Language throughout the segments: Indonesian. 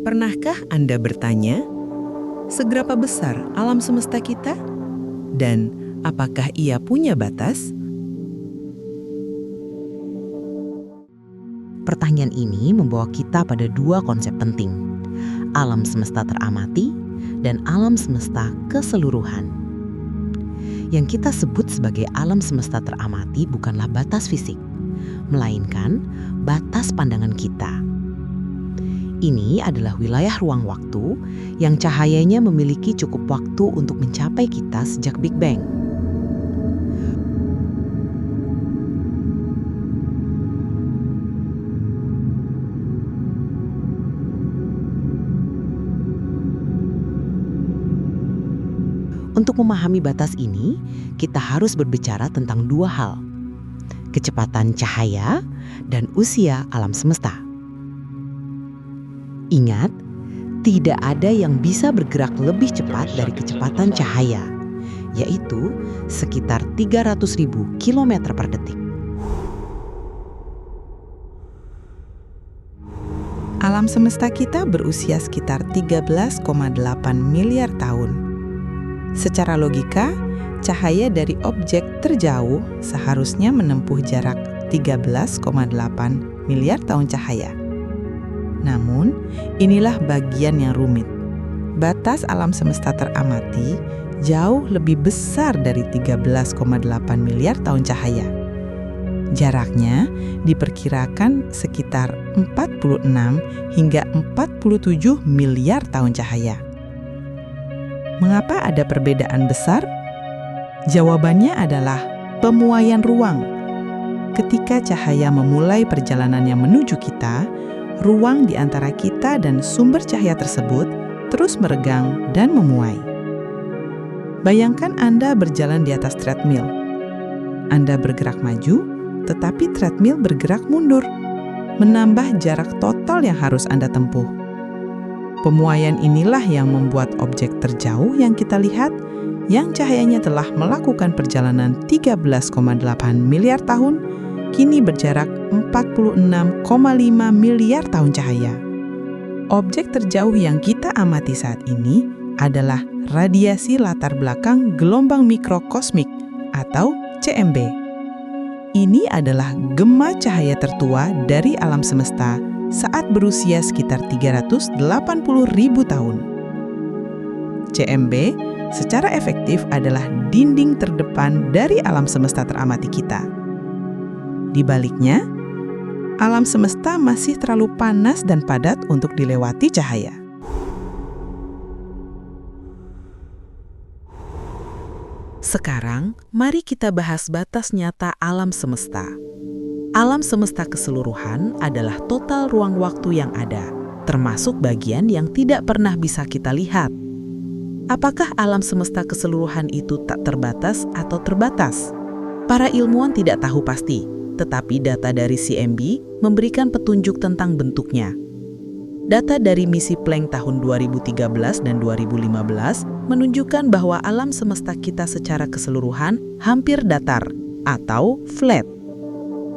Pernahkah Anda bertanya, seberapa besar alam semesta kita? Dan apakah ia punya batas? Pertanyaan ini membawa kita pada dua konsep penting, alam semesta teramati dan alam semesta keseluruhan. Yang kita sebut sebagai alam semesta teramati bukanlah batas fisik, melainkan batas pandangan kita. Ini adalah wilayah ruang waktu yang cahayanya memiliki cukup waktu untuk mencapai kita sejak Big Bang. Untuk memahami batas ini, kita harus berbicara tentang dua hal, kecepatan cahaya dan usia alam semesta. Ingat, tidak ada yang bisa bergerak lebih cepat dari kecepatan cahaya, yaitu sekitar 300.000 km per detik. Alam semesta kita berusia sekitar 13,8 miliar tahun. Secara logika, cahaya dari objek terjauh seharusnya menempuh jarak 13,8 miliar tahun cahaya. Namun, inilah bagian yang rumit. Batas alam semesta teramati jauh lebih besar dari 13,8 miliar tahun cahaya. Jaraknya diperkirakan sekitar 46 hingga 47 miliar tahun cahaya. Mengapa ada perbedaan besar? Jawabannya adalah pemuaian ruang. Ketika cahaya memulai perjalanannya menuju kita, ruang di antara kita dan sumber cahaya tersebut terus meregang dan memuai. Bayangkan Anda berjalan di atas treadmill. Anda bergerak maju, tetapi treadmill bergerak mundur, menambah jarak total yang harus Anda tempuh. Pemuaian inilah yang membuat objek terjauh yang kita lihat, yang cahayanya telah melakukan perjalanan 13,8 miliar tahun, kini berjarak 46,5 miliar tahun cahaya. Objek terjauh yang kita amati saat ini adalah radiasi latar belakang gelombang mikrokosmik atau CMB. Ini adalah gema cahaya tertua dari alam semesta saat berusia sekitar 380.000 tahun. CMB secara efektif adalah dinding terdepan dari alam semesta teramati kita. Di baliknya, alam semesta masih terlalu panas dan padat untuk dilewati cahaya. Sekarang, mari kita bahas batas nyata alam semesta. Alam semesta keseluruhan adalah total ruang waktu yang ada, termasuk bagian yang tidak pernah bisa kita lihat. Apakah alam semesta keseluruhan itu tak terbatas atau terbatas? Para ilmuwan tidak tahu pasti, tetapi data dari CMB memberikan petunjuk tentang bentuknya. Data dari misi Planck tahun 2013 dan 2015 menunjukkan bahwa alam semesta kita secara keseluruhan hampir datar atau flat.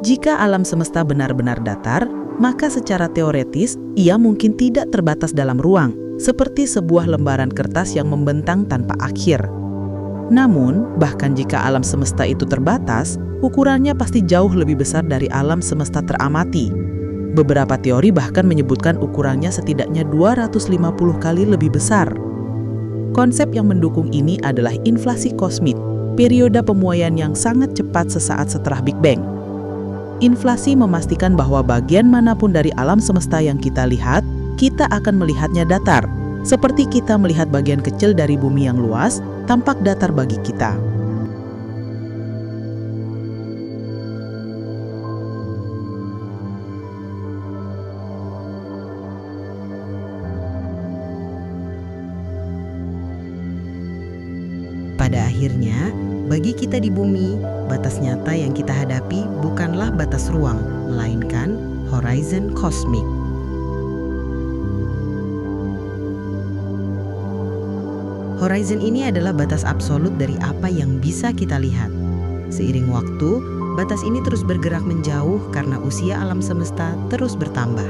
Jika alam semesta benar-benar datar, maka secara teoretis ia mungkin tidak terbatas dalam ruang, seperti sebuah lembaran kertas yang membentang tanpa akhir. Namun, bahkan jika alam semesta itu terbatas, ukurannya pasti jauh lebih besar dari alam semesta teramati. Beberapa teori bahkan menyebutkan ukurannya setidaknya 250 kali lebih besar. Konsep yang mendukung ini adalah inflasi kosmik, periode pemuaian yang sangat cepat sesaat setelah Big Bang. Inflasi memastikan bahwa bagian manapun dari alam semesta yang kita lihat, kita akan melihatnya datar, seperti kita melihat bagian kecil dari bumi yang luas, tampak datar bagi kita. Pada akhirnya, bagi kita di bumi, batas nyata yang kita hadapi bukanlah batas ruang, melainkan horizon kosmik. Horizon ini adalah batas absolut dari apa yang bisa kita lihat. Seiring waktu, batas ini terus bergerak menjauh karena usia alam semesta terus bertambah.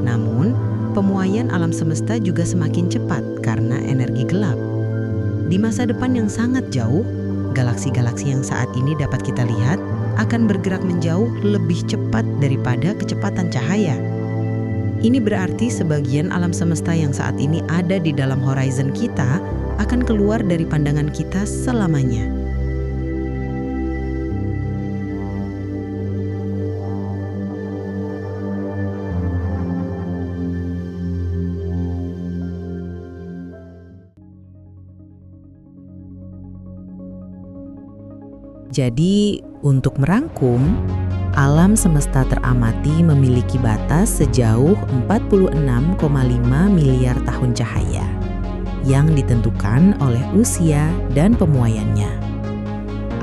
Namun, Pemuaian alam semesta juga semakin cepat karena energi gelap. Di masa depan yang sangat jauh, galaksi-galaksi yang saat ini dapat kita lihat akan bergerak menjauh lebih cepat daripada kecepatan cahaya. Ini berarti sebagian alam semesta yang saat ini ada di dalam horizon kita akan keluar dari pandangan kita selamanya. Jadi, untuk merangkum, alam semesta teramati memiliki batas sejauh 46,5 miliar tahun cahaya yang ditentukan oleh usia dan pemuaiannya.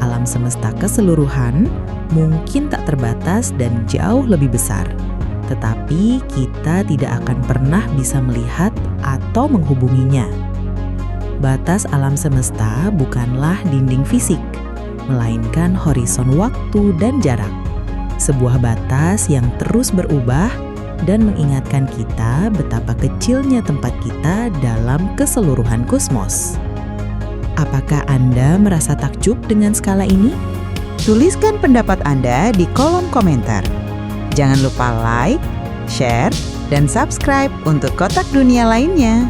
Alam semesta keseluruhan mungkin tak terbatas dan jauh lebih besar, tetapi kita tidak akan pernah bisa melihat atau menghubunginya. Batas alam semesta bukanlah dinding fisik, melainkan horizon waktu dan jarak. Sebuah batas yang terus berubah dan mengingatkan kita betapa kecilnya tempat kita dalam keseluruhan kosmos. Apakah Anda merasa takjub dengan skala ini? Tuliskan pendapat Anda di kolom komentar. Jangan lupa like, share, dan subscribe untuk Kotak Dunia lainnya.